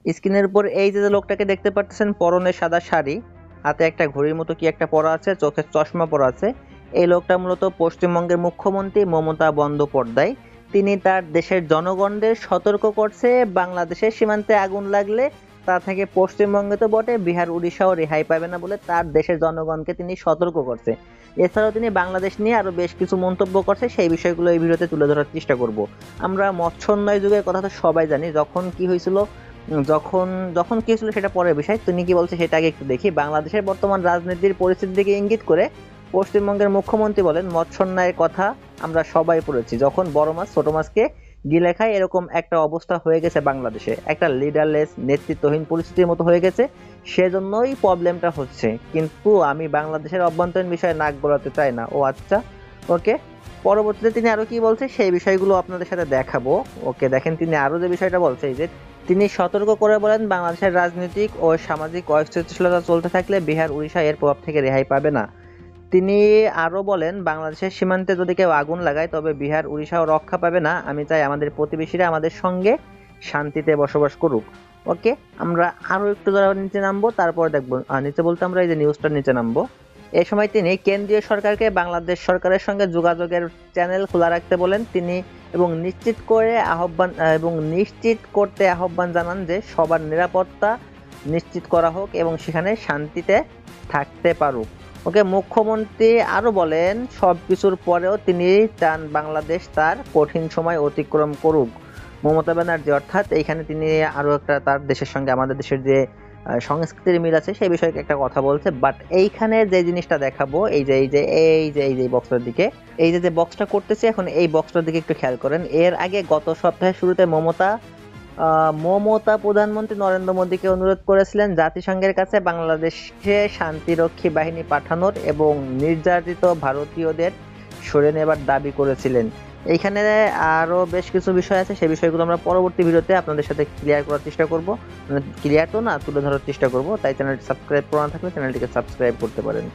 স্ক্রিনের উপর এই যে লোকটাকে দেখতে পাচ্ছেন, পরনে সাদা শাড়ি, হাতে একটা ঘড়ির মতো কি একটা পরা আছে, চোখে চশমা পরা আছে। এই লোকটা মূলত পশ্চিমবঙ্গের মুখ্যমন্ত্রী মমতা বন্দ্যোপাধ্যায়। তিনি তার দেশের জনগণদের সতর্ক করছে, বাংলাদেশের সীমান্তে আগুন লাগলে তা থেকে পশ্চিমবঙ্গে তো বটে, বিহার উড়িষ্যাও রেহাই পাবে না বলে তার দেশের জনগণকে তিনি সতর্ক করছে। এছাড়াও তিনি বাংলাদেশ নিয়ে আরো বেশ কিছু মন্তব্য করছে, সেই বিষয়গুলো এই ভিডিওতে তুলে ধরার চেষ্টা করব। আমরা মৎস্যোন্নয় যুগের কথা তো সবাই জানি, যখন কি হয়েছিল, যখন যখন কি হয়েছিল সেটা পরের বিষয়। তিনি কি বলছে সেটা আগে একটু দেখি। বাংলাদেশের বর্তমান রাজনীতির পরিস্থিতির দিকে ইঙ্গিত করে পশ্চিমবঙ্গের মুখ্যমন্ত্রী বলেন, মৎস্যোন্নয়ের কথা আমরা সবাই পড়েছি, যখন বড় মাছ ছোট মাছকে গিলে খায়, এরকম একটা অবস্থা হয়ে গেছে বাংলাদেশে, একটা লিডারলেস নেতৃত্বহীন পরিস্থিতির মতো হয়ে গেছে, সেজন্যই প্রবলেমটা হচ্ছে। কিন্তু আমি বাংলাদেশের অভ্যন্তরীণ বিষয়ে নাক গলাতে চাই না। ও আচ্ছা, ওকে। পরবর্তীতে তিনি আরো কি বলছে সেই বিষয়গুলো আপনাদের সাথে দেখাবো। ওকে, দেখেন তিনি আরো যে বিষয়টা বলছে, এই যে তিনি সতর্ক করে বলেন, বাংলাদেশের রাজনৈতিক ও সামাজিক অস্থিতিশীলতা চলতে থাকলে বিহার উড়িষ্যা এর প্রভাব থেকে রেহাই পাবে না। তিনি আরো বলেন, বাংলাদেশের সীমান্তে যদি কেউ আগুন লাগায় তবে বিহার উড়িষ্যাও রক্ষা পাবে না। আমি চাই আমাদের প্রতিবেশীরা আমাদের সঙ্গে শান্তিতে বসবাস করুক। ওকে, আমরা আরো একটু যারা নিচে নামবো, তারপর দেখবো নিচে বলতে আমরা এই যে নিউজটার নিচে নামবো। এই সময় তিনি কেন্দ্রীয় সরকারকে বাংলাদেশ সরকারের সঙ্গে যোগাযোগের চ্যানেল খোলা রাখতে বলেন তিনি, এবং নিশ্চিত করতে আহ্বান জানান যে সবার নিরাপত্তা নিশ্চিত করা হোক এবং সেখানে শান্তিতে থাকতে পারুক। ওকে, মুখ্যমন্ত্রী আরো বলেন, সবকিছুর পরেও তিনি চান বাংলাদেশ তার কঠিন সময় অতিক্রম করুক। মমতা ব্যানার্জি অর্থাৎ এইখানে তিনি আরো একটা তার দেশের সঙ্গে আমাদের দেশের যে সংস্কৃতির মিল আছে সেই বিষয়ে একটা কথা বলছে। বাট এইখানে যে জিনিসটা দেখাবো, এই যে বক্সটার দিকে, এই যে বক্সটা করতেছে এখন, এই বক্সটার দিকে একটু খেয়াল করেন। এর আগে গত সপ্তাহের শুরুতে মমতা প্রধানমন্ত্রী নরেন্দ্র মোদীকে অনুরোধ করেছিলেন জাতিসংঘের কাছে বাংলাদেশে শান্তিরক্ষী বাহিনী পাঠানোর এবং নির্যাতিত ভারতীয়দের সরিয়ে নেবার দাবি করেছিলেন। এইখানে আরো বেশ কিছু বিষয় আছে, সেই বিষয়গুলো আমরা পরবর্তী ভিডিওতে আপনাদের সাথে ক্লিয়ার করার চেষ্টা করব, ক্লিয়ার তো না, তুলে ধরার চেষ্টা করব। তাই চ্যানেলটি সাবস্ক্রাইব করা না থাকলে চ্যানেলটিকে সাবস্ক্রাইব করতে পারেন।